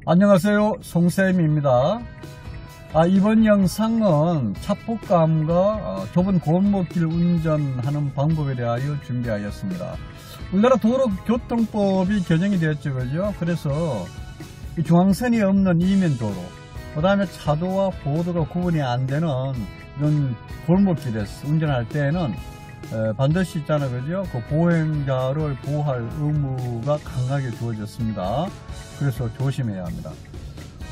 안녕하세요, 송쌤입니다. 이번 영상은 차폭감과 좁은 골목길 운전하는 방법에 대하여 준비하였습니다. 우리나라 도로교통법이 개정이 되었죠, 그죠? 그래서 중앙선이 없는 이면도로, 그 다음에 차도와 보도가 구분이 안 되는 이런 골목길에서 운전할 때에는 반드시 있잖아요, 그죠? 그 보행자를 보호할 의무가 강하게 주어졌습니다. 그래서 조심해야 합니다.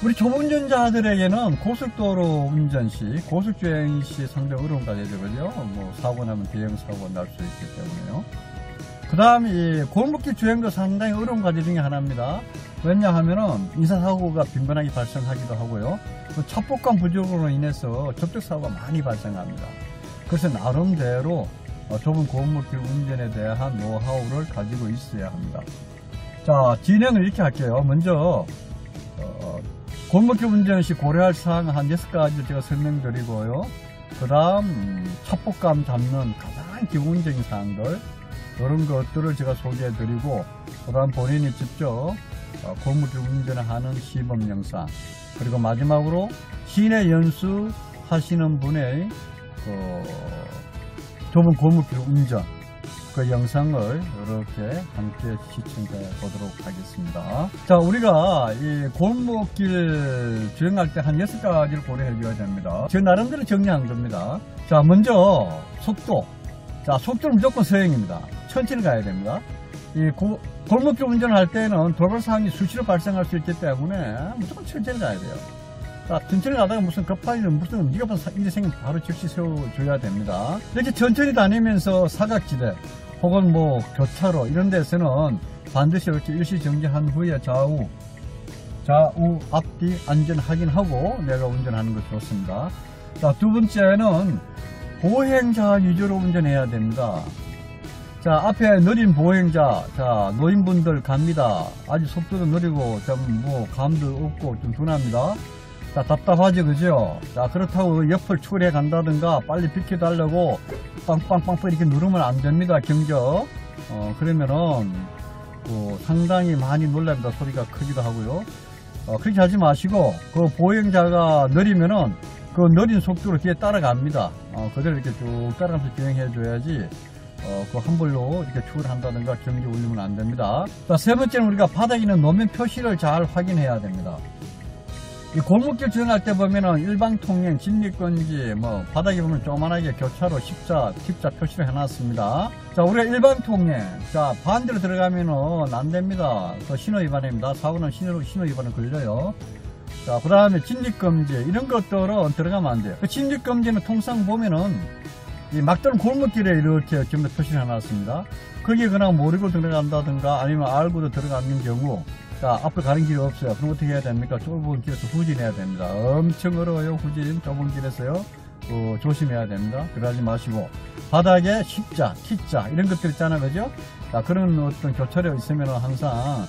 우리 초보운전자들에게는 고속도로 운전 시, 고속주행 시 상당히 어려움가 되죠, 그죠? 사고 나면 대형 사고가 날 수 있기 때문에요. 그 다음 이 골목길 주행도 상당히 어려운 과제 중에 하나입니다. 왜냐하면은 인사사고가 빈번하게 발생하기도 하고요. 차폭감 부족으로 인해서 접촉사고가 많이 발생합니다. 그래서 나름대로 좁은 골목길 운전에 대한 노하우를 가지고 있어야 합니다. 자, 진행을 이렇게 할게요. 먼저 골목길 운전 시 고려할 사항 한 6가지 제가 설명드리고요. 그 다음 차폭감 잡는 가장 기본적인 사항들, 그런 것들을 제가 소개해드리고, 그 다음 본인이 직접 골목길 운전을 하는 시범 영상, 그리고 마지막으로 시내 연수 하시는 분의 좁은 골목길 운전, 그 영상을 이렇게 함께 시청해 보도록 하겠습니다. 자, 우리가 이 골목길 주행할 때 한 6가지를 고려해 줘야 됩니다. 제 나름대로 정리한 겁니다. 자, 먼저 속도. 자, 속도는 무조건 서행입니다. 천천히 가야 됩니다. 이 골목길 운전할 때는 돌발 상황이 수시로 발생할 수 있기 때문에 무조건 천천히 가야 돼요. 자, 천천히 가다가 무슨 급한 일, 무슨 위급한 일이 생기면 바로 즉시 세워줘야 됩니다. 이렇게 천천히 다니면서 사각지대 혹은 교차로 이런 데서는 반드시 이렇게 일시 정지한 후에 좌우 앞뒤 안전 확인하고 내가 운전하는 것이 좋습니다. 자, 두 번째는 보행자 위주로 운전해야 됩니다. 자, 앞에 느린 보행자, 자, 노인분들 갑니다. 아주 속도도 느리고 감도 없고 좀 둔합니다. 자, 답답하죠, 그죠? 자, 그렇다고 옆을 추월해 간다든가 빨리 비켜달라고 빵빵빵 이렇게 누르면 안 됩니다, 경적. 그러면은 상당히 많이 놀랍니다. 소리가 크기도 하고요. 그렇게 하지 마시고, 그 보행자가 느리면은 그 느린 속도로 뒤에 따라갑니다. 그대로 이렇게 쭉 따라가면서 주행해 줘야지 그 함부로 이렇게 추월한다든가 경적 울리면 안 됩니다. 자, 세 번째는 우리가 바닥에 있는 노면 표시를 잘 확인해야 됩니다. 이 골목길 주행할 때 보면은 일방통행, 진입금지, 바닥에 보면 조그만하게 교차로 십자 표시를 해놨습니다. 자, 우리가 일방통행, 자, 반대로 들어가면은 안 됩니다. 신호 위반입니다. 사고는 신호 위반을 걸려요. 자, 그 다음에 진입금지, 이런 것들은 들어가면 안 돼요. 진입금지는 통상 보면은 이 막다른 골목길에 이렇게 전부 표시를 해놨습니다. 거기에 그냥 모르고 들어간다든가 아니면 알고도 들어가는 경우, 자, 앞으로 가는 길이 없어요. 그럼 어떻게 해야 됩니까? 좁은 길에서 후진해야 됩니다. 엄청 어려워요. 후진, 좁은 길에서요. 조심해야 됩니다. 그러지 마시고. 바닥에 십자, T자, 이런 것들 있잖아요. 그죠? 자, 그런 어떤 교차로가 있으면 항상,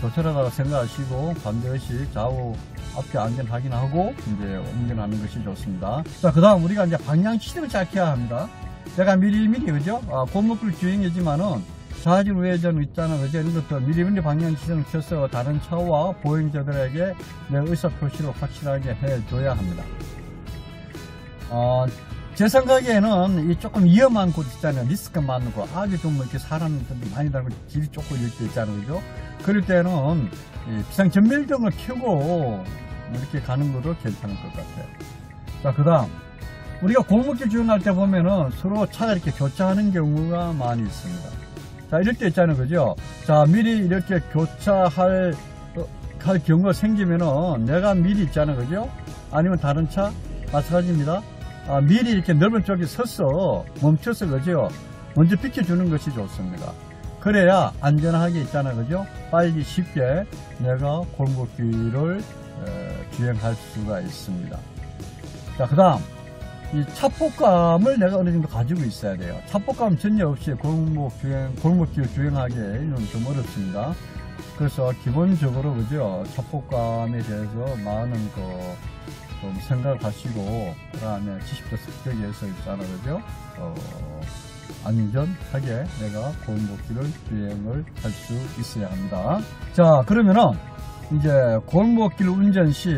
교차로라고 생각하시고, 반드시 좌우 앞뒤 안전 확인하고, 이제 운전하는 것이 좋습니다. 자, 그 다음 우리가 이제 방향 시점을 잡혀야 합니다. 제가 미리미리, 그죠? 골목길 주행이지만은, 좌회전 우회전 있잖아요, 그죠? 이런 것도 미리미리 방향 시선을 켜서 다른 차와 보행자들에게 내 의사표시를 확실하게 해줘야 합니다. 제 생각에는 이 조금 위험한 곳 있잖아요. 리스크 많은 곳, 아주 좀 이렇게 사람 많이 다니고 길이 좁고 이럴 때 있잖아요, 그죠? 그럴 때는 비상전멸등을 켜고 이렇게 가는 것도 괜찮을 것 같아요. 자, 그 다음 우리가 골목길 주행할 때 보면은 서로 차가 이렇게 교차하는 경우가 많이 있습니다. 자, 이럴 때 있잖아요, 그죠? 자, 미리 이렇게 교차할 경우가 생기면은 내가 미리 있잖아요, 그죠? 아니면 다른 차 마찬가지입니다. 미리 이렇게 넓은 쪽에 서서 멈춰서, 그죠? 먼저 비켜주는 것이 좋습니다. 그래야 안전하게 있잖아요, 그죠? 빨리 쉽게 내가 골목길을 주행할 수가 있습니다. 자, 그 다음 이 차폭감을 내가 어느 정도 가지고 있어야 돼요. 차폭감 전혀 없이 골목길 주행하기는 좀 어렵습니다. 그래서 기본적으로, 그죠? 차폭감에 대해서 많은 좀 생각하시고, 그 다음에 지식적 습득에서 있잖아요, 그죠? 안전하게 내가 골목길을 주행을 할 수 있어야 합니다. 자, 그러면은 이제 골목길 운전 시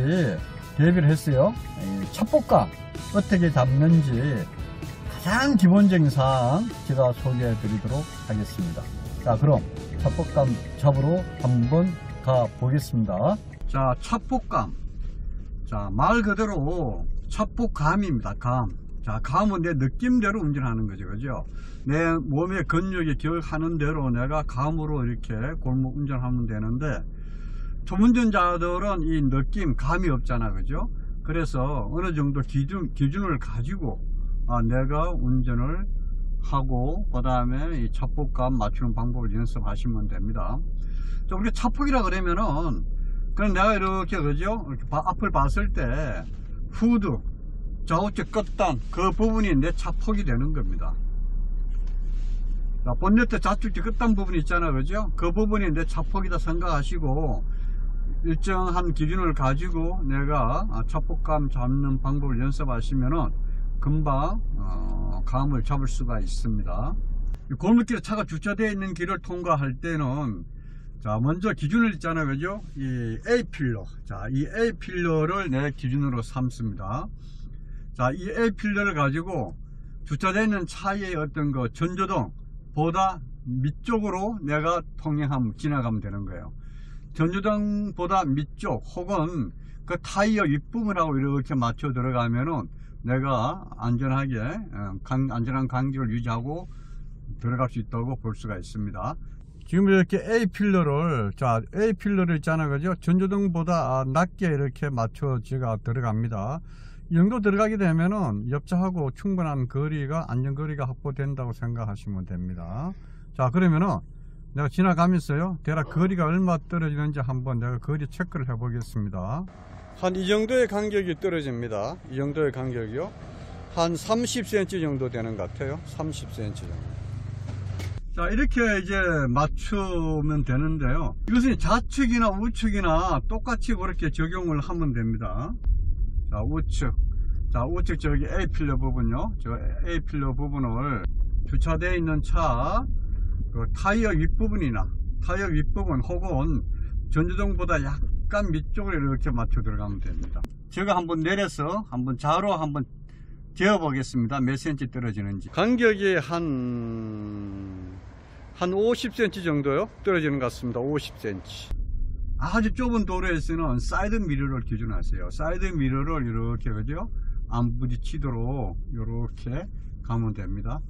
대비를 했어요. 이 첩보감 어떻게 잡는지 가장 기본적인 사항 제가 소개해 드리도록 하겠습니다. 자, 그럼 첩보감 잡으러 한번 가 보겠습니다. 자, 첩보감. 자, 말 그대로 첩보감입니다. 감. 자, 감은 내 느낌대로 운전하는 거죠. 그죠? 내 몸의 근육이 기억하는 대로 내가 감으로 이렇게 골목 운전하면 되는데, 초운전자들은 이 느낌, 감이 없잖아. 그죠? 그래서 어느 정도 기준을 가지고, 내가 운전을 하고, 그 다음에 이 첩보감 맞추는 방법을 연습하시면 됩니다. 자, 우리가 첩폭이라 그러면은, 그럼 내가 이렇게, 그죠? 이렇게 앞을 봤을 때, 후드, 좌우측 끝단, 그 부분이 내 첩폭이 되는 겁니다. 자, 본네트 좌측 끝단 부분이 있잖아. 그죠? 그 부분이 내 첩폭이다 생각하시고, 일정한 기준을 가지고 내가 첩보감 잡는 방법을 연습하시면은 금방 감을 잡을 수가 있습니다. 골목길에 차가 주차되어 있는 길을 통과할 때는, 자, 먼저 기준을 있잖아요. 그죠? 이 A필러. 자, 이 A필러를 내 기준으로 삼습니다. 자, 이 A필러를 가지고 주차되어 있는 차의 어떤 그 전조등보다 밑쪽으로 내가 지나가면 되는 거예요. 전조등보다 밑쪽 혹은 그 타이어 윗부분하고 이렇게 맞춰 들어가면은 내가 안전하게 안전한 간격을 유지하고 들어갈 수 있다고 볼 수가 있습니다. 지금 이렇게 A필러를, 자, A필러를 있잖아요. 그죠? 전조등보다 낮게 이렇게 맞춰 제가 들어갑니다. 이 정도 들어가게 되면은 옆차하고 충분한 거리가, 안전거리가 확보된다고 생각하시면 됩니다. 자, 그러면은 내가 지나가면서요, 대략 거리가 얼마 떨어지는지 한번 내가 거리 체크를 해 보겠습니다. 한 이 정도의 간격이 떨어집니다. 이 정도의 간격이요. 한 30cm 정도 되는 것 같아요. 30cm 정도. 자, 이렇게 이제 맞추면 되는데요. 이것은 좌측이나 우측이나 똑같이 그렇게 적용을 하면 됩니다. 자, 우측. 자, 우측 저기 A필러 부분요. 저 A필러 부분을 주차되어 있는 차, 그 타이어 윗부분이나 타이어 윗부분 혹은 전조등보다 약간 밑쪽으로 이렇게 맞춰 들어가면 됩니다. 제가 한번 내려서 한번 좌로 한번 재어 보겠습니다. 몇 cm 떨어지는지. 간격이 한 50cm 정도요 떨어지는 것 같습니다. 50cm. 아주 좁은 도로에서는 사이드 미러를 기준하세요. 사이드 미러를 이렇게, 그죠? 안 부딪히도록 이렇게 가면 됩니다.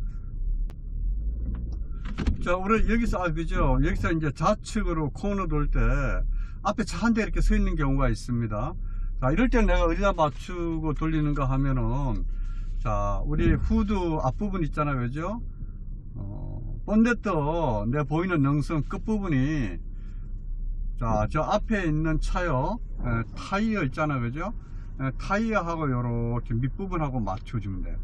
자, 우리 여기서, 그죠? 여기서 이제 좌측으로 코너 돌 때 앞에 차 한 대 이렇게 서 있는 경우가 있습니다. 자, 이럴 때 내가 어디다 맞추고 돌리는가 하면은, 자, 우리 후드 앞부분 있잖아요. 그죠? 본네트 내 보이는 능선 끝부분이, 자, 저 앞에 있는 차요, 타이어 있잖아요. 그죠? 타이어하고 요렇게 밑부분하고 맞춰주면 돼요.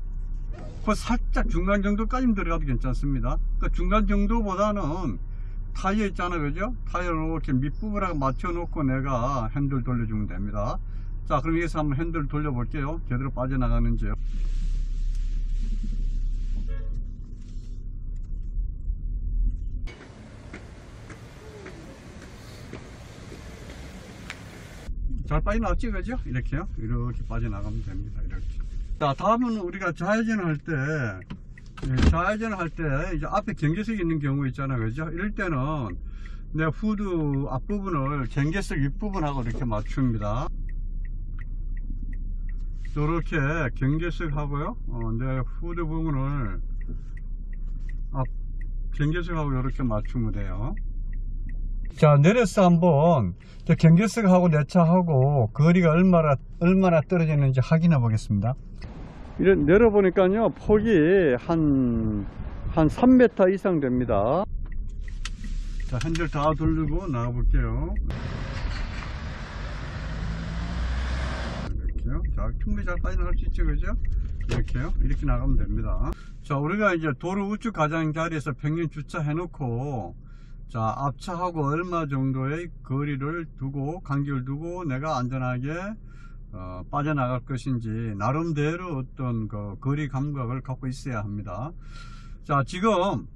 그 살짝 중간 정도까지는 들어가도 괜찮습니다. 그 중간 정도보다는 타이어 있잖아요. 그죠? 타이어를 이렇게 밑부분하고 맞춰 놓고 내가 핸들 돌려주면 됩니다. 자, 그럼 여기서 한번 핸들 돌려 볼게요. 제대로 빠져나가는지요. 잘 빠져나왔지, 그죠? 이렇게요. 이렇게 빠져나가면 됩니다. 이렇게. 자, 다음은 우리가 좌회전을 할 때, 이제 앞에 경계석이 있는 경우 있잖아요. 그죠? 이럴 때는 내 후드 앞부분을 경계석 윗부분하고 이렇게 맞춥니다. 이렇게 경계석하고요, 내 후드 부분을 경계석하고 이렇게 맞추면 돼요. 자, 내려서 한번 경계석하고 내 차하고 거리가 얼마나 떨어지는지 확인해 보겠습니다. 이런 내려보니까요, 폭이 한 3m 이상 됩니다. 자, 핸들 다 돌리고 나가 볼게요. 이렇게요. 자, 충분히 잘 빠져나갈 수 있죠, 그죠? 이렇게요. 이렇게 나가면 됩니다. 자, 우리가 이제 도로 우측 가장자리에서 평균 주차해 놓고, 자, 앞차하고 얼마 정도의 거리를 두고, 간격을 두고 내가 안전하게 빠져나갈 것인지 나름대로 어떤 그 거리 감각을 갖고 있어야 합니다. 자, 지금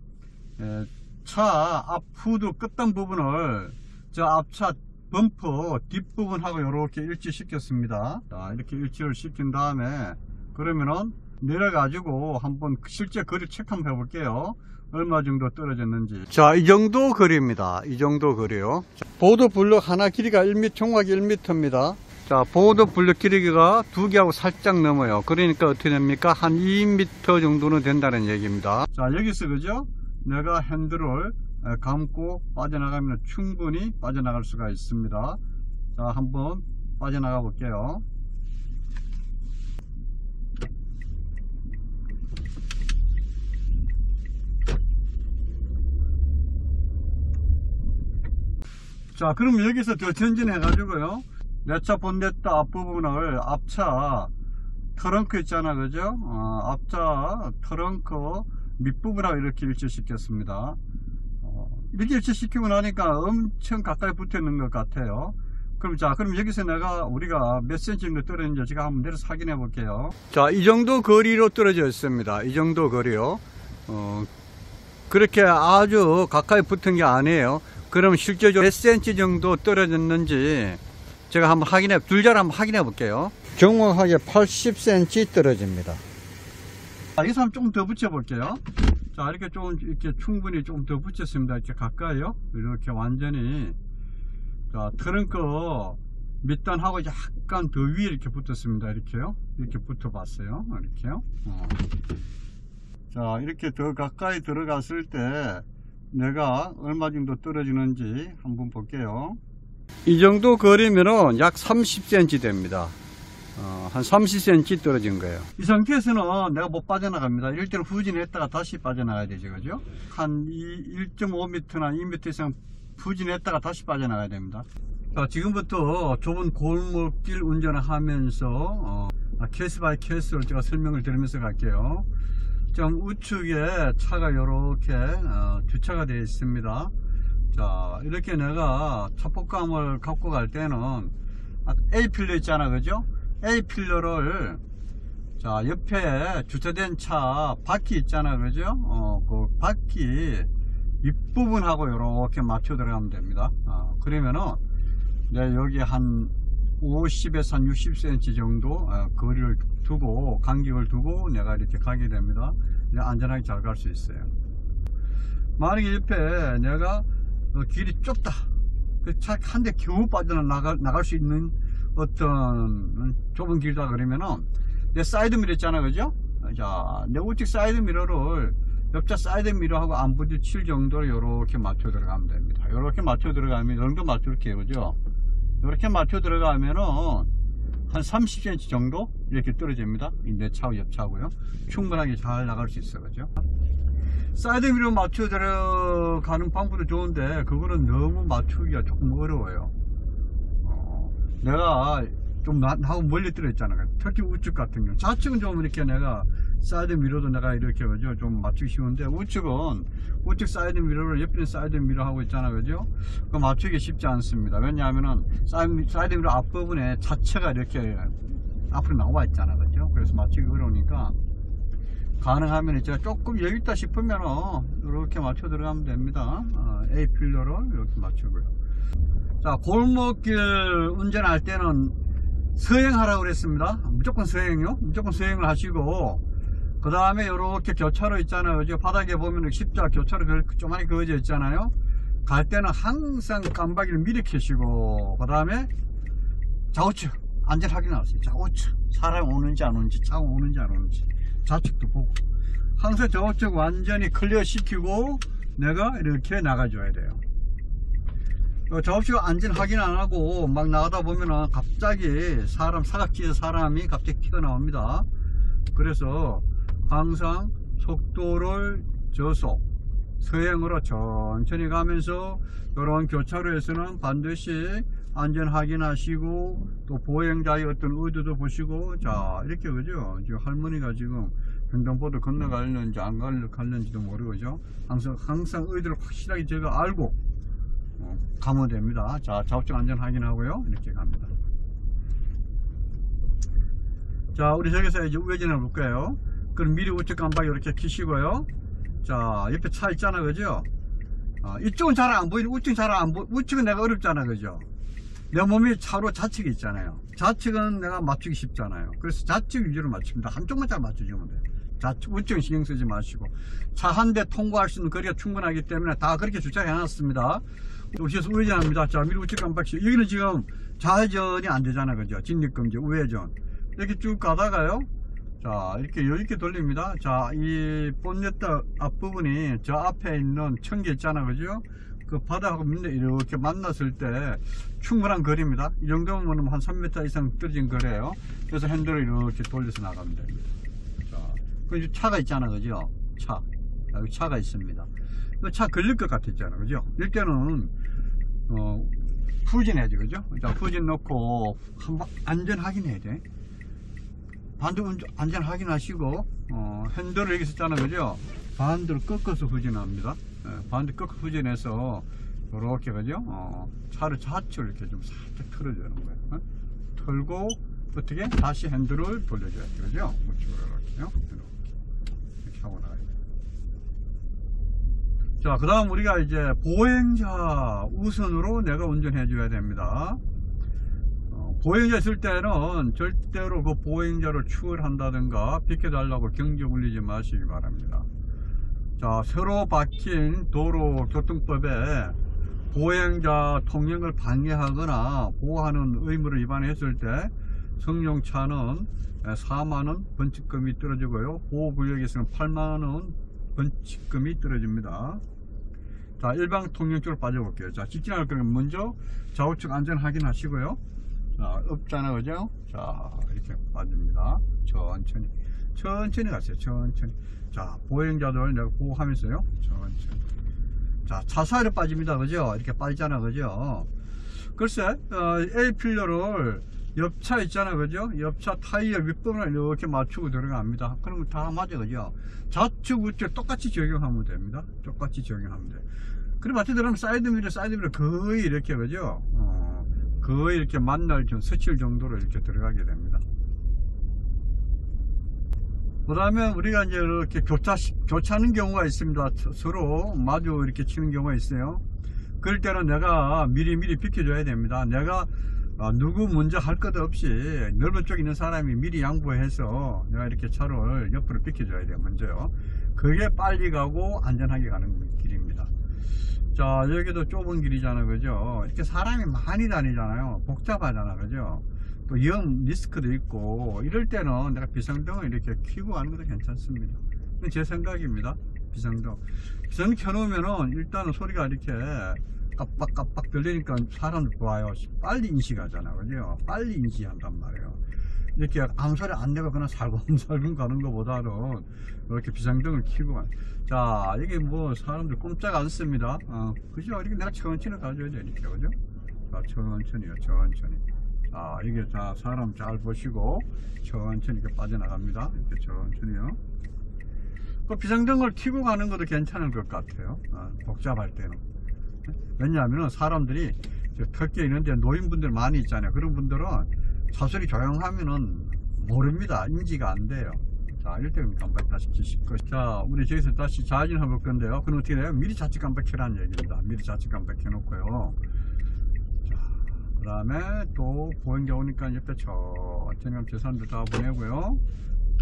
차 앞 후드 끝단 부분을 저 앞차 범퍼 뒷부분하고 이렇게 일치시켰습니다. 자, 이렇게 일치를 시킨 다음에 그러면은 내려가지고 한번 실제 거리 체크 한번 해볼게요. 얼마 정도 떨어졌는지. 자, 이 정도 거리입니다. 이 정도 거리요. 보드 블럭 하나 길이가 1m, 총각이 1m입니다. 자, 보드 블럭 길이가 두 개하고 살짝 넘어요. 그러니까 어떻게 됩니까? 한 2m 정도는 된다는 얘기입니다. 자, 여기서 그죠? 내가 핸들을 감고 빠져나가면 충분히 빠져나갈 수가 있습니다. 자, 한번 빠져나가 볼게요. 자, 그럼 여기서 더 전진해 가지고요, 내 차 본네트 앞부분을 앞차 트렁크 있잖아, 그죠? 앞차 트렁크 밑부분하고 이렇게 일치시켰습니다. 이렇게 일치시키고 나니까 엄청 가까이 붙어 있는 것 같아요. 그럼 여기서 우리가 몇 센치 정도 떨어졌는지 제가 한번 내려서 확인해 볼게요. 자, 이 정도 거리로 떨어져 있습니다. 이 정도 거리요. 그렇게 아주 가까이 붙은 게 아니에요. 그럼 실제적으로 몇 센치 정도 떨어졌는지 제가 한번 둘자를 한번 확인해 볼게요. 정확하게 80cm 떨어집니다. 자, 여기서 한번 조금 더 붙여 볼게요. 자, 이렇게 충분히 좀 더 붙였습니다. 이렇게 가까이요. 이렇게 완전히. 자, 트렁크 밑단하고 약간 더 위에 이렇게 붙었습니다. 이렇게요. 이렇게 붙어 봤어요. 이렇게요. 자, 이렇게 더 가까이 들어갔을 때 내가 얼마 정도 떨어지는지 한번 볼게요. 이 정도 거리면은 약 30cm 됩니다. 한 30cm 떨어진 거예요. 이 상태에서는 내가 못 빠져나갑니다. 이럴 때는 후진했다가 다시 빠져나가야 되죠, 그죠? 한 1.5m나 2m 이상 후진했다가 다시 빠져나가야 됩니다. 자, 지금부터 좁은 골목길 운전을 하면서 케이스 바이 케이스로 제가 설명을 드리면서 갈게요. 좀 우측에 차가 이렇게 주차가 되어 있습니다. 자, 이렇게 내가 차폭감을 갖고 갈 때는 A필러 있잖아, 그죠? A필러를, 자, 옆에 주차된 차 바퀴 있잖아, 그죠? 그 바퀴 윗부분하고 이렇게 맞춰 들어가면 됩니다. 그러면은 내가 여기 한 50에서 한 60cm 정도 거리를 두고, 간격을 두고 내가 이렇게 가게 됩니다. 안전하게 잘 갈 수 있어요. 만약에 옆에 내가 길이 좁다, 그 차 한 대 겨우 빠져나갈 수 있는 어떤 좁은 길이다 그러면은 내 사이드 미러 있잖아, 그죠? 자, 내 우측 사이드 미러를 옆차 사이드 미러하고 안 부딪힐 정도로 이렇게 맞춰 들어가면 됩니다. 이렇게 맞춰 들어가면, 이 정도 맞출게요, 그죠? 이렇게 맞춰 들어가면은 한 30cm 정도 이렇게 떨어집니다. 내 차하고 옆 차고요. 충분하게 잘 나갈 수 있어요, 그죠? 사이드 미러 맞춰 들어가는 방법도 좋은데 그거는 너무 맞추기가 조금 어려워요. 내가 좀 나하고 멀리 떨어 있잖아요. 특히 우측 같은 경우, 좌측은 좀 이렇게 내가 사이드 미러도 내가 이렇게, 그죠? 좀 맞추기 쉬운데 우측은 우측 사이드 미러를 옆에 사이드 미러 하고 있잖아요, 그죠? 그 맞추기 쉽지 않습니다. 왜냐하면은 사이드 미러 앞부분에 자체가 이렇게 앞으로 나와 있잖아, 그죠? 그래서 맞추기 어려우니까 가능하면 제가 조금 여유 있다 싶으면은 이렇게 맞춰 들어가면 됩니다. A 필러로 이렇게 맞추고요. 자, 골목길 운전할 때는 서행하라고 그랬습니다. 무조건 서행요. 무조건 서행을 하시고, 그 다음에 이렇게 교차로 있잖아요, 그죠? 바닥에 보면 십자 교차로 조그맣게 그어져 있잖아요. 갈 때는 항상 깜빡이를 미리 켜시고, 그 다음에 좌우측 안전 확인하세요. 좌우측 사람이 오는지 안 오는지, 차가 오는지 안 오는지, 좌측도 보고, 항상 좌우측 완전히 클리어 시키고 내가 이렇게 나가줘야 돼요. 좌우측 안전 확인 안 하고 막 나가다 보면은 갑자기 사각지대 사람이 갑자기 튀어나옵니다. 그래서 항상 속도를 저속, 서행으로 천천히 가면서 이런 교차로에서는 반드시 안전 확인하시고, 또 보행자의 어떤 의도도 보시고. 자, 이렇게, 그죠? 지금 할머니가 지금 횡단보도 건너가려는지 안 가려는지도 모르고, 그죠? 항상 의도를 확실하게 제가 알고 가면 됩니다. 자, 좌우측 안전 확인하고요. 이렇게 갑니다. 자, 우리 저기서 이제 우회전해 볼까요? 그럼 미리 우측 깜빡이 이렇게 켜시고요. 자, 옆에 차 있잖아, 그죠? 이쪽은 잘 안 보이는, 우측은 잘 안 보이, 우측은 내가 어렵잖아, 그죠? 내 몸이 차로 좌측이 있잖아요. 좌측은 내가 맞추기 쉽잖아요. 그래서 좌측 위주로 맞춥니다. 한쪽만 잘 맞춰주면 돼요. 좌측, 우측은 신경 쓰지 마시고. 차 한 대 통과할 수 있는 거리가 충분하기 때문에 다 그렇게 주차해 놨습니다. 그래서 우회전합니다. 자, 미리 우측 깜빡이. 여기는 지금 좌회전이 안 되잖아. 그죠? 진입금지, 우회전. 이렇게 쭉 가다가요. 자, 이렇게 돌립니다. 자, 이 본네트 앞부분이 저 앞에 있는 청계 있잖아. 그죠? 그 바닥하고 밑에 이렇게 만났을 때 충분한 거리입니다. 이 정도면 한 3m 이상 떨어진 거리예요. 그래서 핸들을 이렇게 돌려서 나가면 됩니다. 자, 그 차가 있잖아. 그죠? 차. 여기 차가 있습니다. 차 걸릴 것 같았잖아. 그죠? 이럴 때는, 후진해야지. 그죠? 자, 후진 넣고, 한번 안전 확인해야 돼. 반대로 안전 확인하시고, 핸들을 여기 있었잖아. 그죠? 반대로 꺾어서 후진합니다. 반대 꺾어 후진해서, 이렇게, 그죠? 차를 좌측으로 이렇게 좀 살짝 틀어주는 거예요. 털고, 어떻게? 다시 핸들을 돌려줘야 돼. 그죠? 우측으로 이렇게요. 이렇게 하고 나가야 돼. 자, 그 다음 우리가 이제 보행자 우선으로 내가 운전해 줘야 됩니다. 보행자 있을 때는 절대로 그 보행자를 추월한다든가 비켜달라고 경적 울리지 마시기 바랍니다. 자, 새로 박힌 도로교통법에 보행자 통행을 방해하거나 보호하는 의무를 위반했을 때 승용차는 4만원 벌칙금이 떨어지고요, 보호구역에서는 8만원 벌칙금이 떨어집니다. 자, 일방 통행 쪽으로 빠져볼게요. 자, 직진할 거면 먼저 좌우측 안전 확인하시고요. 자, 없잖아. 그죠? 자, 이렇게 빠집니다. 천천히 가세요. 천천히. 자, 보행자들 내가 보호하면서요. 천천히. 자, 차사이로 빠집니다. 그죠? 이렇게 빠지잖아. 그죠? 글쎄, A필러를 옆차 있잖아. 그죠? 옆차 타이어 윗부분을 이렇게 맞추고 들어갑니다. 그러면 다 맞아. 그죠? 좌측, 우측 똑같이 적용하면 됩니다. 똑같이 적용하면 돼. 그리고 마치 들어가면 사이드미러 거의 이렇게, 그죠? 거의 이렇게 만날 좀 스칠 정도로 이렇게 들어가게 됩니다. 그 다음에 우리가 이제 이렇게 교차하는 경우가 있습니다. 서로 마주 이렇게 치는 경우가 있어요. 그럴 때는 내가 미리 비켜줘야 됩니다. 내가 누구 먼저 할 것 없이 넓은 쪽에 있는 사람이 미리 양보해서 내가 이렇게 차를 옆으로 비켜줘야 돼요. 먼저요. 그게 빨리 가고 안전하게 가는 길입니다. 자, 여기도 좁은 길이잖아. 그죠? 이렇게 사람이 많이 다니잖아요. 복잡하잖아. 그죠? 또 위험 리스크도 있고, 이럴 때는 내가 비상등을 이렇게 켜고 가는 것도 괜찮습니다. 제 생각입니다. 비상등 켜놓으면은 일단은 소리가 이렇게 깜빡깜빡 들리니까 사람들 좋아요. 빨리 인식하잖아. 그죠? 빨리 인식한단 말이에요. 이렇게 아무 소리 안 내고 그냥 살금살금 가는 것보다는 이렇게 비상등을 켜고 가는. 자, 이게 뭐 사람들 꼼짝 않습니다. 그죠? 이렇게 내가 천천히 가줘야 돼. 이렇게. 그죠? 자, 천천히요. 천천히. 자, 이게 자, 사람 잘 보시고 천천히 이렇게 빠져나갑니다. 이렇게 천천히요. 그 비상등을 켜고 가는 것도 괜찮을 것 같아요. 복잡할 때는. 왜냐하면 사람들이 턱에 있는데 노인분들 많이 있잖아요. 그런 분들은 차소리 조용하면은 모릅니다. 인지가 안 돼요. 자, 이럴 때는 깜빡 다시 켜실 것. 자, 우리 저기서 다시 좌회전 해볼 건데요. 그럼 어떻게 돼요? 미리 좌측 깜빡 켜라는 얘기입니다. 미리 좌측 깜빡 켜놓고요. 자, 그 다음에 또 보행자 오니까 옆에 천천히 계산도 다 보내고요.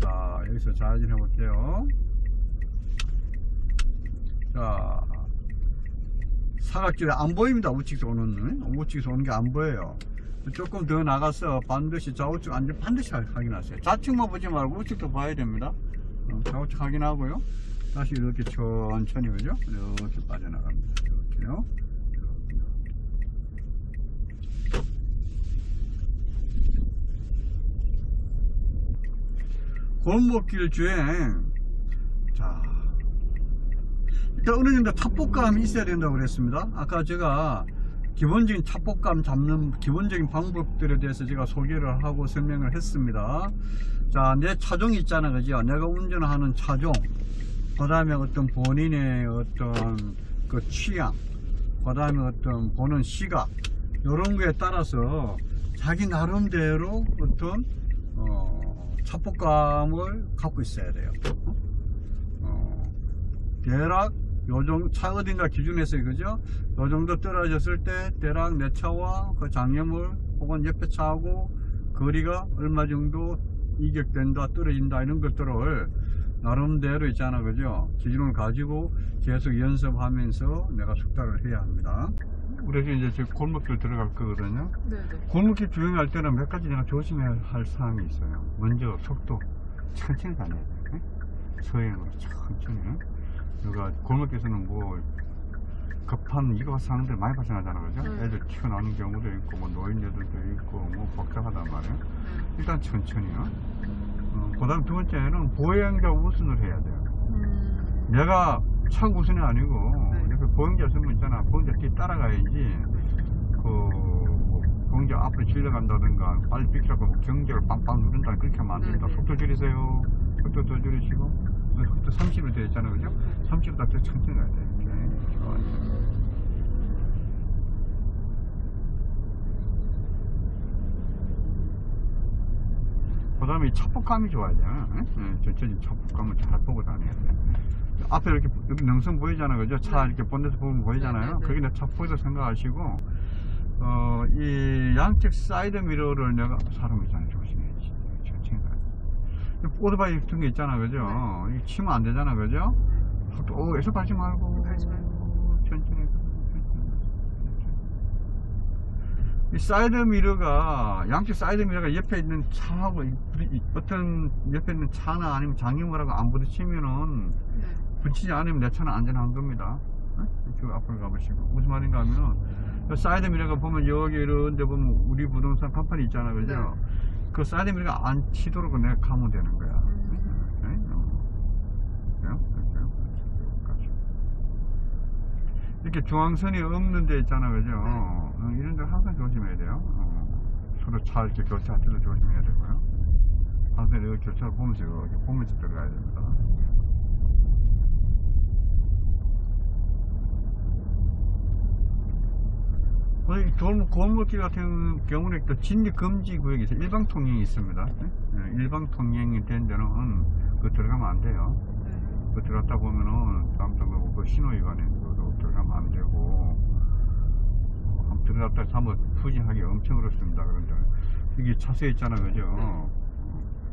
자, 여기서 좌회전 해볼게요. 자, 사각지대 안 보입니다. 우측에서 오는 게 안 보여요. 조금 더 나가서 반드시 좌우측 안전 반드시 확인하세요. 좌측만 보지 말고 우측도 봐야 됩니다. 좌우측 확인하고요. 다시 이렇게 천천히, 그죠? 이렇게 빠져나갑니다. 이렇게요. 골목길 주행. 자, 일단 어느 정도 탑복감이 있어야 된다고 그랬습니다. 아까 제가 기본적인 탑복감 잡는 기본적인 방법들에 대해서 제가 소개를 하고 설명을 했습니다. 자, 내 차종이 있잖아. 그죠? 내가 운전하는 차종, 그 다음에 어떤 본인의 어떤 그 취향, 그 다음에 어떤 보는 시각, 이런 거에 따라서 자기 나름대로 어떤 탑복감을 갖고 있어야 돼요. 대략 요정 차 어딘가 기준에서 그죠? 요 정도 떨어졌을 때 대략 내 차와 그 장애물 혹은 옆에 차하고 거리가 얼마 정도 이격된다 떨어진다 이런 것들을 나름대로 있잖아 그죠? 기준을 가지고 계속 연습하면서 내가 숙달을 해야 합니다. 우리 이제 지금 골목길 들어갈 거거든요. 네네. 골목길 주행할 때는 몇 가지 내가 조심해야 할 사항이 있어요. 먼저 속도 천천히 다녀야 돼. 서행으로 천천히. 우리가 골목길에서는 뭐 급한 일과 사항들 많이 발생하잖아 그죠? 애들 튀어나오는 경우도 있고 뭐 노인네들도 있고 뭐 복잡하단 말이에요. 일단 천천히요. 그 다음 두 번째는 보행자 우선을 해야 돼요. 내가 차 우선이 아니고 옆에 보행자 있으면 있잖아. 보행자 뒤에 따라가야지 보행자 앞으로 질러간다든가 빨리 비키라고 경계를 빵빵 누른다 그렇게 하면 안 된다. 속도 줄이세요. 속도 더 줄이시고 속도 30을 되어 있잖아 그죠? 30을 딱 천천히 가야 돼. 이렇게. 좋아요. 그 다음에 차폭감이 좋아야 돼. 전체적인 차폭감을 잘 보고 다녀야 돼. 앞에 이렇게 여기 능선 보이잖아 그죠? 차 이렇게 본넷에서 보면 보이잖아요. 그게 내 차폭이라고 생각하시고 이 양측 사이드 미러를 내가 사람 있잖아요. 조심해야지. 천천히 가야 돼. 오토바이 같은 게 있잖아 그죠? 이거 치면 안 되잖아 그죠? 속도 애써 밟지 말고 천천히. 이 사이드 미러가 양쪽 사이드 미러가 옆에 있는 차하고 어떤 옆에 있는 차나 아니면 장애물하고 안 부딪히면은 붙이지 않으면 내 차는 안전한 겁니다. 이쪽 앞으로 가보시고 무슨 말인가 하면은 사이드 미러가 보면 여기 이런 데 보면 우리 부동산 간판이 있잖아 그죠? 그 사이드 미러가 안 치도록 내가 가면 되는 거야. 이렇게 중앙선이 없는 데 있잖아 그죠? 이런 데 항상 조심해야 돼요. 서로 차 이렇게 교차할 때도 조심해야 되고요. 항상 이렇게 교차를 보면서 이렇게 보면서 들어가야 됩니다. 골목길 같은 경우는 또 진입 금지 구역이 있어요. 일방 통행이 있습니다. 일방 통행이 된 데는 들어가면 안 돼요. 들어갔다 보면은 다음부터 그 신호위반에 들어가면 안 되고 들어갔다 한번 후진하기 엄청 어렵습니다. 그런데 이게 차세 있잖아 그죠?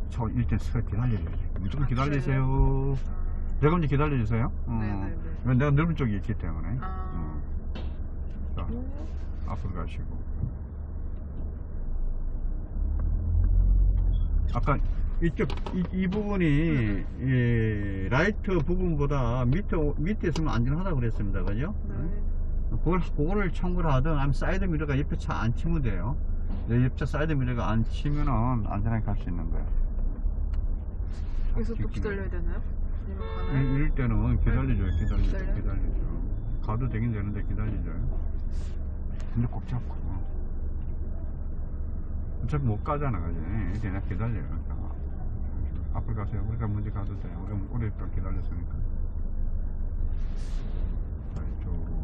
저 일단 서 기다려야 돼. 무조건 기다리세요. 내가 먼저 기다려주세요. 내가 넓은 쪽이 있기 때문에. 자, 앞으로 가시고. 아까 이쪽 이 부분이 라이트 부분보다 밑에 있으면 안전하다고 그랬습니다 그죠? 그거를 참고를 하든 아니면 사이드 미러가 옆에 차 안 치면 돼요. 내 옆차 사이드 미러가 안 치면은 안전하게 갈 수 있는 거예요. 여기서 또 기다려야 되나요? 이럴 때는 기다리죠. 가도 되긴 되는데 기다리죠. 근데 꼭 잡고 어차피 못 가잖아 그지? 이렇게 그냥 기다려요. 앞으로 가세요. 우리가 먼저 가도 돼요. 우리가 오랫동안 기다렸으니까. 자, 이쪽.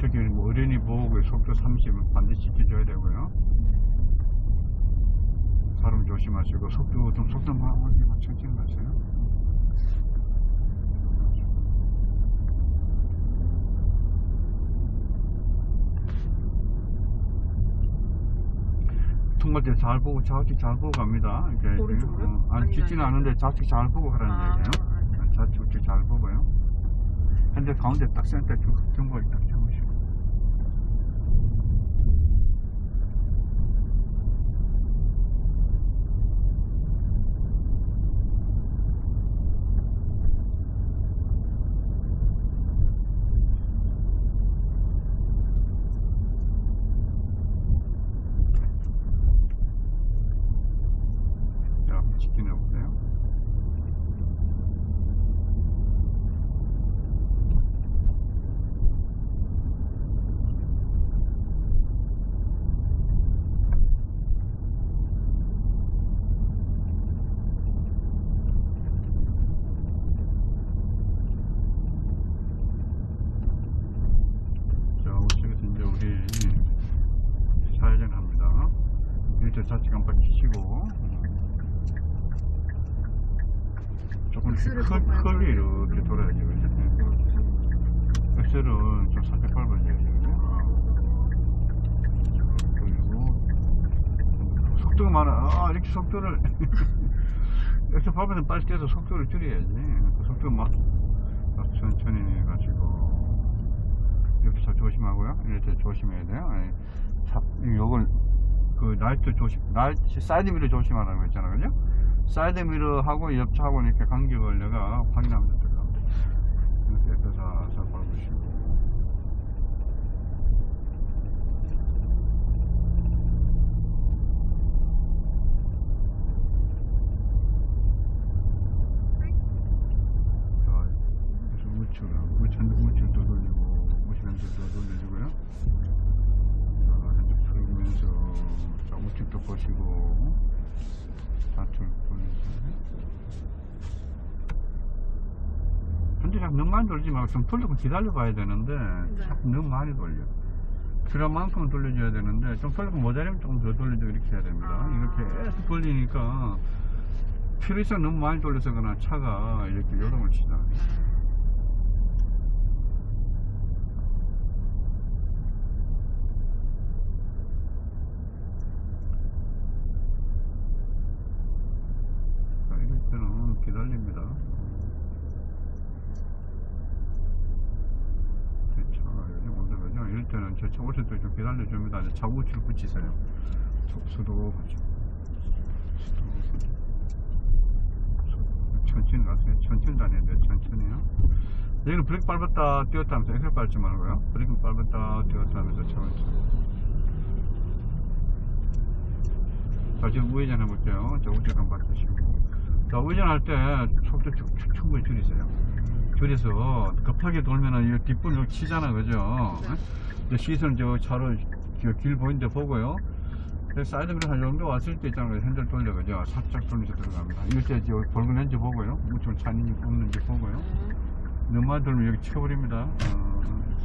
저기 뭐 어린이 보호구의 속도 30은 반드시 지켜줘야 되고요. 사람 조심하시고 속도만 천천히 가세요. 통과할 때 잘 보고 좌측 잘 보고 갑니다. 오른쪽으로? 아니 찢지는 않은데 좌측 잘 보고 가라는 얘기예요. 좌측 잘 보고요. 근데 가운데 딱 센터 정보를 딱 잡으시고. 지켜내보세요. 자, 이제 우리 사회전 합니다. 일제 좌측 깜빡 켜시고 엑셀을 컵이 밟아야 이렇게 돌아야지, 그죠? 엑셀은 좀 살짝 밟아줘야죠, 그리고 속도가 많아. 이렇게 속도를 엑셀 밟으면 빨리 뛰어서 속도를 줄여야지. 그 속도 천천히 가시고 이렇게 잘 조심하고요. 이렇게 조심해야 돼요. 요걸 그 라이트 사이드 미러 조심하라고 했잖아, 그죠? 사이드 미러하고 옆차하고 이렇게 간격을 내가 확인하면 됩니다. 이렇게 해서 잘 밟으시고. 자, 그래서 우측도 돌리고, 우측도 돌려주고요. 자, 이제 풀면서, 자, 우측도 보시고, 좌측 돌리세요. 근데 자꾸 너무 많이 돌리지 말고 좀 돌리고 기다려 봐야 되는데, 자꾸 너무 많이 돌려. 필요한 만큼은 돌려줘야 되는데, 좀 돌리고 모자라면 조금 더 돌려주고 이렇게 해야 됩니다. 이렇게 계속 돌리니까, 필요 이상 너무 많이 돌려서거나 차가 이렇게 요동을 치다. 자, 이럴 때는 기다립니다. 제 차가 여기 오더라고요. 이럴 때는 제 차 오실 때 좀 기다려줍니다. 이제 차 우측을 붙이세요. 수도 가지고. 천천히 가세요. 천천히 다녀야 돼요. 천천히요. 여기는 브레이크 밟았다 뛰었다 하면서 엑셀 밟지 말고요. 브레이크 밟았다 뛰었다 하면서 천천히. 자, 지금 우회전 해볼게요. 자, 우측 한번 바꾸시고. 자, 우회전할 때 속도 충분히 줄이세요. 줄여서 급하게 돌면은 이 뒷분 여기 치잖아, 그죠? 네. 시선 저 차로 길 보이는데 보고요. 사이드 미러 한 정도 왔을 때 있잖아요. 핸들 돌려, 그죠? 살짝 돌려서 들어갑니다. 이럴 때 저 붉은 렌즈 보고요. 우측 차 있는지 없는지 보고요. 너무 많이 돌면 여기 치워버립니다.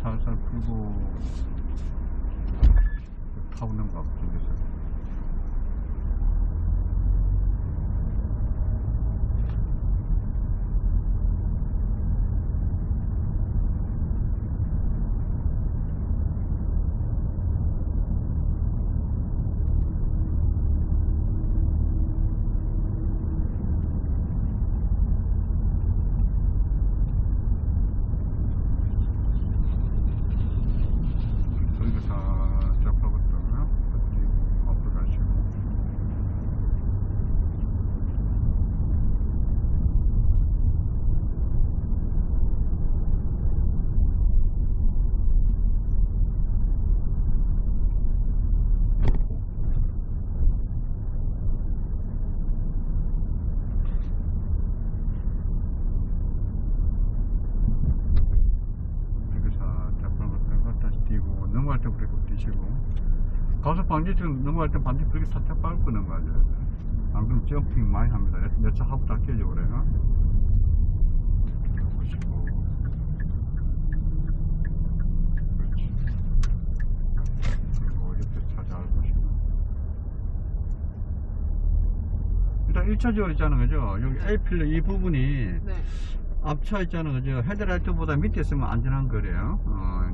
살살 풀고 타고 넘어가고 돌려서. 넘어갈 때 브레이크 뛰시고, 가속 방지 지금 넘어갈 때 반드시 브레이크 살짝 밟고 넘어가야 돼요. 안 그러면 점핑 많이 합니다. 내 차 하부 다 깨져 그래요. 보시고, 그렇지. 그리고 옆에 차 잘 보시고. 일단 1차적으로 있잖아요, 그죠? 여기 A필러 이 부분이 네. 앞차 있잖아요, 그죠? 헤드라이트보다 밑에 있으면 안전한 거래요.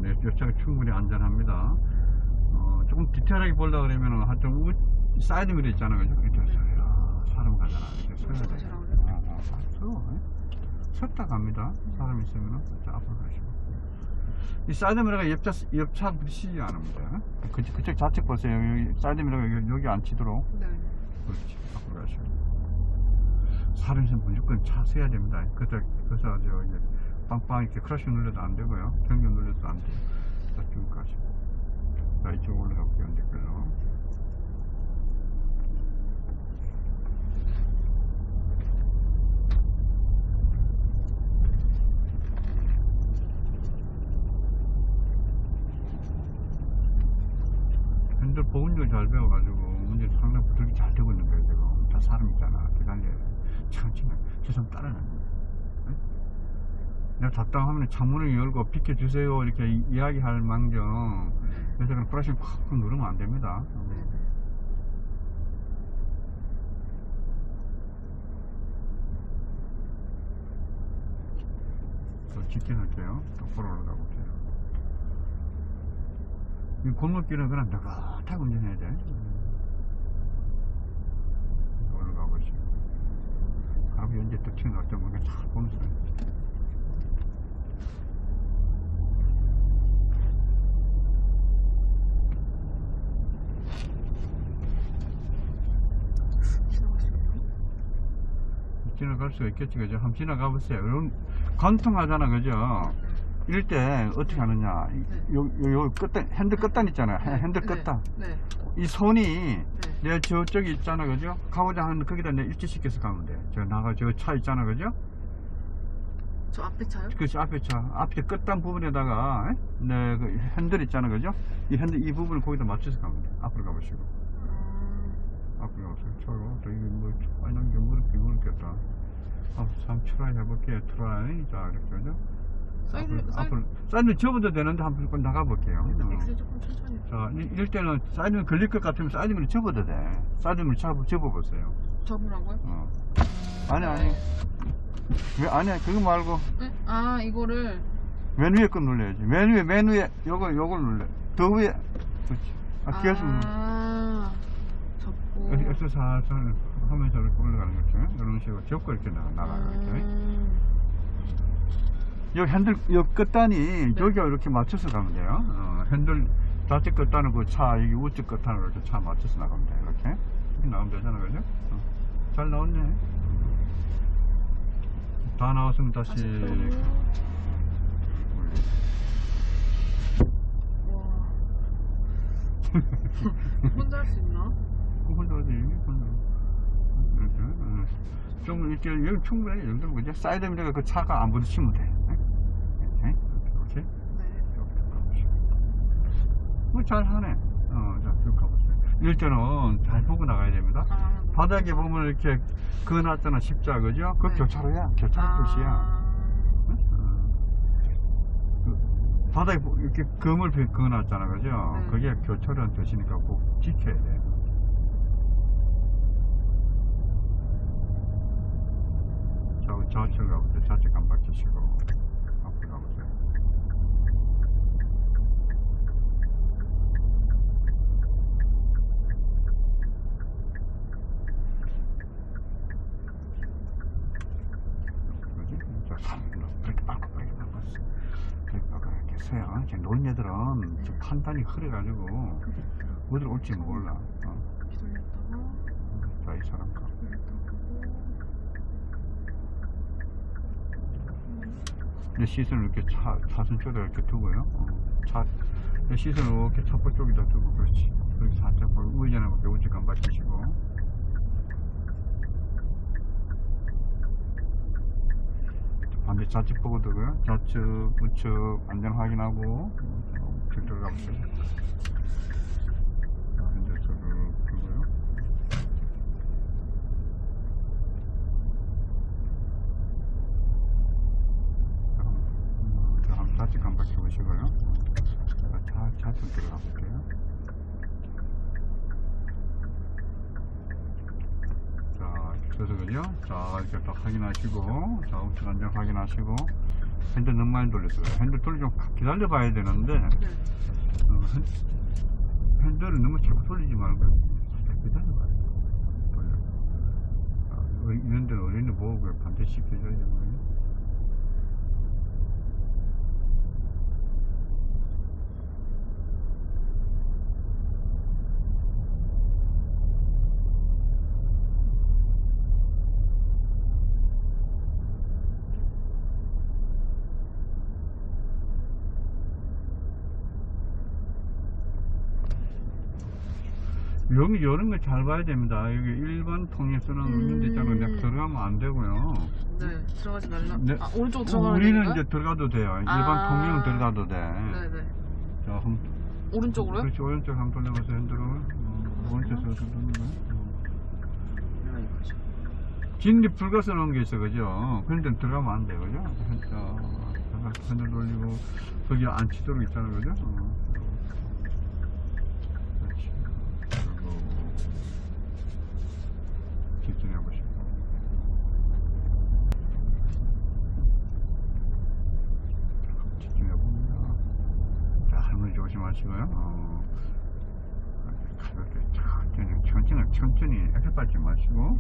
네, 옆차가 충분히 안전합니다. 조금 디테일하게 보려고 그러면 한좀 사이드 미러 있잖아요, 그죠? 이렇게 사람 가잖아. 이렇게 서야 돼. 섰다 갑니다. 사람 있으면 앞으로 가시고. 이 사이드 미러가 옆차 부딪히지 않습니다. 그쪽 좌측 보세요. 여기 사이드 미러가 여기 안 치도록. 네. 그렇지. 앞으로 가시고. 사람 있으면 무조건 차 서야 됩니다. 그래서 이제 빵빵 이렇게 크러쉬 눌러도 안 되고요. 경경 눌러도 안 돼요. 자, 쭉 가시고. 자, 이쪽 올라가 볼게요. 이제걸로. 핸들 보온율 잘 배워가지고 운전 상당히 부득이 잘 되고 있는 거예요. 지금 다 사람 있잖아. 기다려요. 천천히 저 사람 따라다니는. 내가 답답하면 창문을 열고 비켜주세요 이렇게 이야기할 망정 그래서 그냥 브러쉬를 팍 누르면 안 됩니다. 직진할게요. 똑바로 올라가 볼게요. 이 골목길은 그냥 나긋하게 운전해야 돼. 올라가 보시고. 가고 언제 또 튀어나올 때 보니까 잘 보는 소리. 지나갈 수 있나? 지나갈 수가 있겠지, 그죠? 한번 지나가 보세요. 이런 관통하잖아, 그죠? 이럴 때 어떻게 하느냐? 요 끝단, 핸들 끝단 있잖아요. 핸들 끝단. 네. 이 손이 네. 내 저쪽에 있잖아, 그죠? 가고자 하는 거기다 내 일치시켜서 가면 돼. 저 나가 저 차 있잖아, 그죠? 저 앞에 차요? 그렇지, 앞에 차, 앞에 끝단 부분에다가 내 그 핸들 있잖아, 그죠? 이 핸들 이 부분을 거기다 맞춰서 가면 돼. 앞으로 가보시고. 앞으로 가보세요. 저거 또 이게 뭐 빨간 게 무릎겠다. 앞으로 한번 트라이 해볼게요. 트라이. 자, 이렇게 그죠? 앞으로 사이드 접어도 되는데 한번 나가볼게요. 엑셀 조금 천천히. 자, 이럴 때는 사이드는 걸릴 것 같으면 사이드를 접어도 돼. 사이드를 접어보세요. 접으라고요? 아니. 왜, 아니야. 그거 말고, 네? 아, 이거를. 맨 위에 거 눌러야지. 맨 위에, 요걸 눌러. 더 위에. 그렇지. 기어서 눌러. 접고. 여기서 살살 하면서 이렇게 올라가는 거죠. 이런 식으로 접고 이렇게 나가요. 이렇게. 요 핸들, 요 끝단이 여기가 이렇게 맞춰서 가면 돼요. 핸들 좌측 끝단을 그 차, 여기 우측 끝단을 이렇게 차 맞춰서 나가면 돼요. 이렇게 나오면 되잖아, 그죠? 잘 나왔네. 다 나왔으면 다시. 와. 혼자 할 수 있나? 혼자 하지, 혼자. 이렇게. 좀 이렇게, 여기 충분히 이 정도면 그죠? 사이드 미러가 그 차가 안 부딪히면 돼. 이렇게. 네. 뭐 잘하네. 자, 쭉 가보세요. 이럴 때는 잘 보고 나가야 됩니다. 바닥에 보면 이렇게 그어놨잖아, 십자, 그죠? 그거 네. 교차로야. 교차로 뜻이야. 바닥에 이렇게 금을 그어놨잖아, 그죠? 네. 그게 교차로라는 뜻이니까 꼭 지켜야 돼. 자, 좌측 가보세요. 좌측 안 바뀌시고. 앞으로 가보세요. 그렇게 빡빡 이렇게 서요. 노인 애들은 좀 판단이 흐려가지고 어디로 올지 몰라. 자, 이 사람 가. 내 시선을 이렇게 차선 쪽에다 이렇게 두고요. 내 시선을 이렇게 첩보 쪽에다 두고, 그렇지. 그렇게 살짝 우회전해 볼게요. 우측 안 받치시고. 반대 좌측 보고 두고요. 좌측, 우측 안전 확인하고, 우측 들어가 보세요. 자, 현재 저를 두고요. 자, 한번 좌측 한 바퀴 보시고요. 좌측 들어가 볼게요. 자, 그래서 그죠? 자, 이렇게 딱 확인하시고, 자, 우측 안전 확인하시고, 핸들 너무 많이 돌렸어요. 핸들 돌리 좀 기다려 봐야 되는데, 핸들을 너무 자꾸 돌리지 말고, 살짝 기다려 봐요. 돌려. 이런 데는 어린이 보호구에 반드시 시켜줘야 되고요. 여기 이런 거 잘 봐야 됩니다. 여기 일반 통에서는 있는 데 있잖아요. 내가 들어가면 안 되고요. 네, 들어가지 말라. 네. 오른쪽 들어가는 우리는 건가요? 이제 들어가도 돼요. 일반 아. 통행은 들어가도 돼. 네네. 자, 한번, 오른쪽으로요? 그렇지, 오른쪽 한번 돌려보세요. 핸들을. 오른쪽에서 돌리는 거예요. 진입 불가서 놓은 게 있어, 그죠? 그런 데는 들어가면 안 돼, 그죠? 핸들 돌리고, 거기 안 치도록 있잖아, 그죠? 그렇지. 그리고, 직진해 보시고. 조심하시고요. 가볍게 천천히 엑셀 밟지 마시고.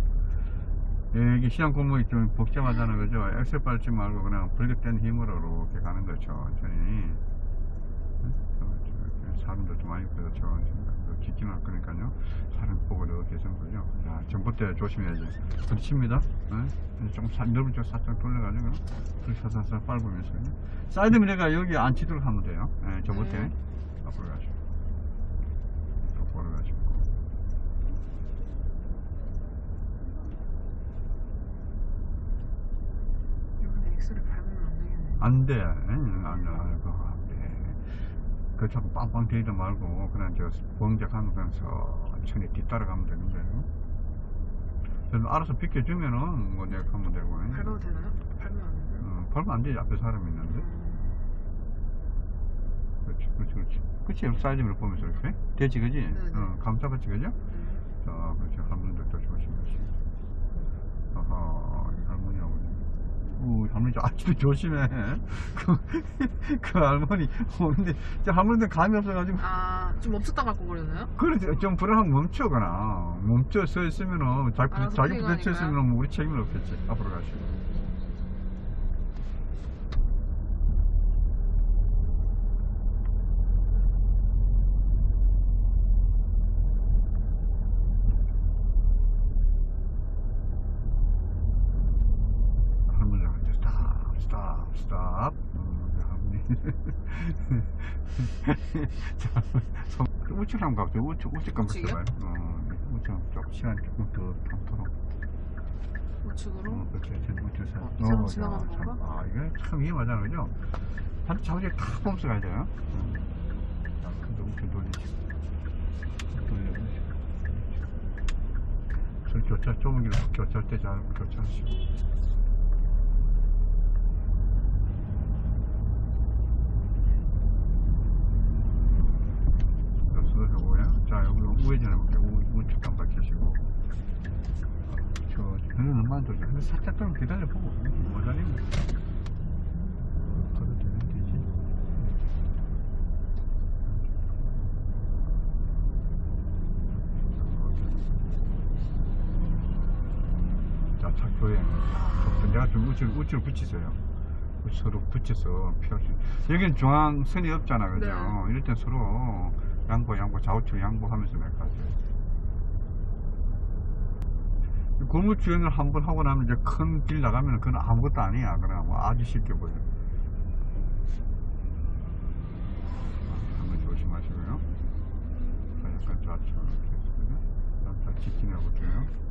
예, 이게 시장 골목이 좀 복잡하잖아요, 그죠? 엑셀 밟지 말고 그냥 불격된 힘으로 이렇게 가는 거죠, 천천히. 사람들도 많이 보여서 직진할 거니까요. 사람 보고 이렇게 해서 거죠. 자, 전봇대 조심해야지. 부딪힙니다. 네? 좀 넓은 쪽 살짝 돌려가지고 그렇게 살살 밟으면서 사이드 미러가 여기 안 치도록 하면 돼요. 네, 전봇대 앞으로 가시고 똑바로 가시고. 이번에 엑스를 밟으면 안 되겠네. 안 돼. 그 자꾸 빵빵 대지도 말고 그냥 저 봉작하면서 천천히 뒤따라가면 되는데요. 그래서 알아서 비켜주면은 뭐 내가 가면 되고. 밟아도 되나요? 밟으면 안 되나요? 밟으면 안 되지. 앞에 사람이 있는데. 그렇지. 사이즈를 보면서 이렇게 되지, 그지? 네네. 감싸봤지, 그죠? 자, 그렇지. 할머니들 또 조심하시고. 아하, 이 할머니하고. 할머니 아직도 조심해. 그 할머니 오는데 저 할머니들 감이 없어가지고. 좀 멈췄다 갖고 그러나요? 그래 좀 불안하면 멈춰거나 멈춰 서 있으면은 자기 부딪혀 있으면 우리 책임은 없겠지. 앞으로 가시고. 스탑. 자, 우측 한번 가보세요. 우측 한번 우측이요? 써봐요. 우측 좀 시간 조금 더 담도록. 우측으로? 그렇죠. 우측에서. 이상은 지나가는 건가? 이게 참 위험하잖아, 그죠? 한쪽 자우지에 탁 보면서 가야 돼요. 자, 근데 우측 돌리시고. 교차, 좁은 길로 교차할 때 잘 교차하시고. 자, 여기 우회전 해볼게요. 우측 한 바퀴시고. 저는 얼마나 돌죠? 근데 살짝 좀 기다려보고. 뭐 다니면. 가도 되면 되지. 자, 차 교행. 내가 좀 우측을 붙이세요. 서로 붙여서 피할 수 있어요. 여기는 중앙선이 없잖아, 그죠? 네. 이럴 땐 서로 양보, 좌우측 양보하면서 가세요. 골목 주행을 한번 하고 나면 이제 큰 길 나가면 그건 아무것도 아니야. 그냥 뭐 아주 쉽게 보여. 한번 조심하시고요. 자, 약간 좌측 이렇게 했습니다. 자, 직진해 볼게요.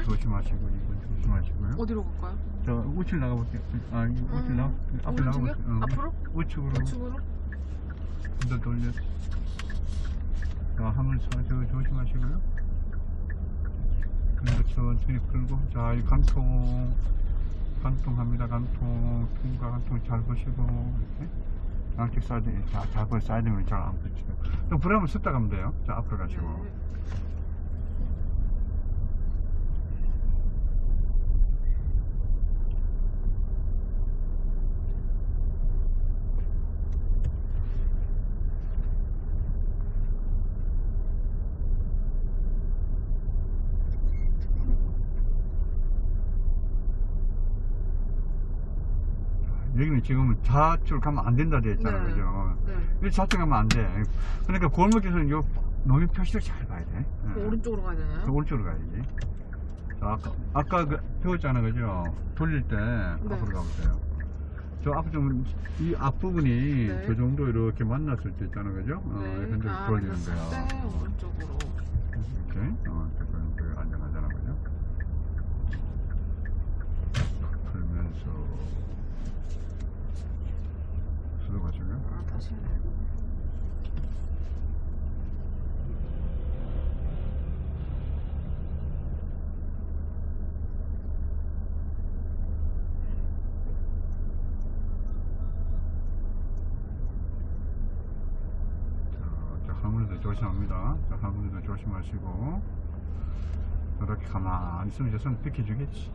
조심하시고요. 어디로 갈까요? 저 우측 나가볼게요. 우측 앞에 나가볼게요. 앞으로? 우측으로. 우측으로? 더 돌려서. 자, 한번 조심하시고요. 그리고 천천히 풀고. 자, 이 간통합니다. 간통 잘 보시고. 이렇게. 양쪽 사이드, 잘 보여. 사이드면 잘 안 붙이고. 또 브레이크를 섰다 가면 돼요. 자, 앞으로 가시고. 네. 여기는 지금 좌측 가면 안 된다 되어 있잖아, 네. 그죠? 네. 이 좌측 가면 안 돼. 그러니까 골목에서는 요 노면 표시를 잘 봐야 돼. 오른쪽으로 가야 되나요? 오른쪽으로 가야지. 자, 아까 배웠잖아, 그죠? 돌릴 때 앞으로 가보세요. 저 앞 좀, 이 앞부분이 네. 저 정도 이렇게 만났을 때 있잖아, 그죠? 이렇게 돌리는 거야. 네, 오른쪽으로. 이렇게. 그리고 안전하잖아, 그죠? 풀면서. 수도가시고요. 다시 해야 돼. 할머니도 조심합니다. 자, 할머니도 조심하시고 이렇게 가만히 있으면 이제 손 비켜주겠지.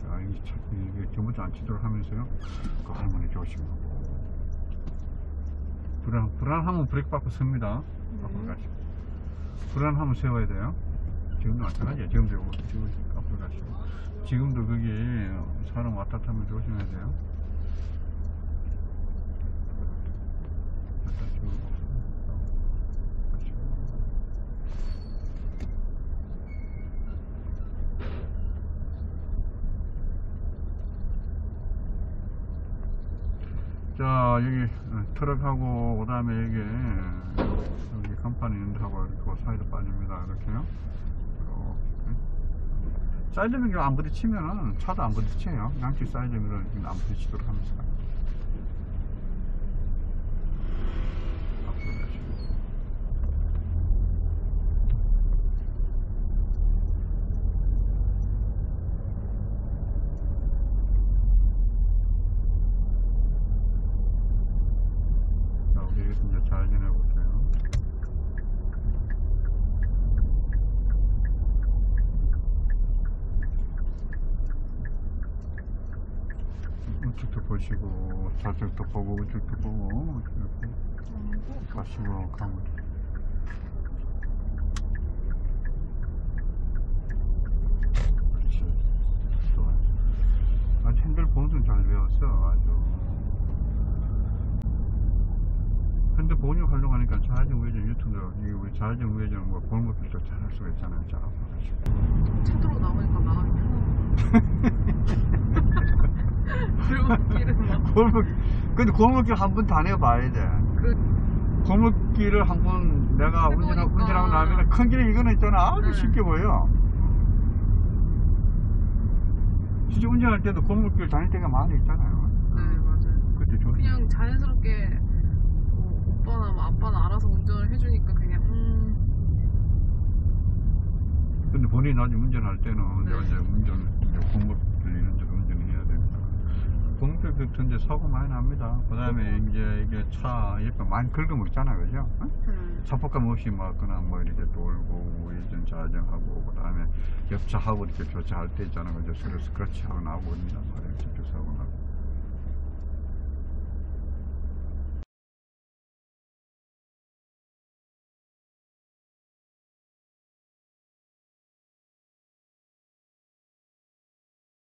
자, 이게 전부터 안 치도록 하면서요. 그 할머니 조심하고. 불안하면 브레이크 밟고 섭니다. 앞으로 가시고. 불안하면 세워야 돼요. 지금도 마찬가지예요. 지금도 앞으로 가시고. 지금도 거기 사람 왔다 갔다 하면 조심해야 돼요. 갔다 쭉 가시고. 자, 여기 트럭하고 그 다음에 여기 간판이 있는데 하고 이렇게 그 사이로 빠집니다. 이렇게요. 이렇게. 사이드 미러 안 부딪히면은 차도 안 부딪혀요. 양쪽 사이드 미러 안 부딪히도록 하면서 앞으로 가시고. 자, 우리 여기서 이제 좌회전해 볼게요. 우측도 보시고 좌측도 보고 우측도 보고 이렇게 가시고 가면 그렇지. 좋아요. 아주 핸들 보는 잘 배웠어. 아주 핸들 보는 활용하니까 좌회전 우회전 유튜브로 이게 우리 좌회전 우회전 뭐 골목길도 잘 할 수가 있잖아요. 자, 앞으로 가시고. 차도로 나오니까 마음이 편하네. 골목길은 막 근데 골목길 한 번 다녀봐야 돼. 골목길을 한 번 내가 해보니까. 운전하고 나면 큰 길에 이거는 있잖아. 아주 네. 쉽게 보여. 진짜 운전할 때도 골목길 다닐 때가 많이 있잖아요. 네, 맞아요. 그때 좋 그냥 자연스럽게 뭐 오빠나 뭐 아빠나 알아서 운전을 해주니까 그냥 근데 본인이 나중에 운전할 때는 네. 내가 이제 골목길 이런 데로 운전해야 되니까. 골목길 같은 데 사고 많이 납니다. 그 다음에 이제 이게 차 옆에 많이 긁어먹 있잖아요. 그죠? 사포감 없이 막 그냥 뭐 이렇게 돌고 우회전 좌회전하고 그 다음에 옆차하고 이렇게 교차할 때 있잖아요. 그죠? 그래서 그렇지 하고 나오고 있단 말이에요. 저쪽 사고 나고.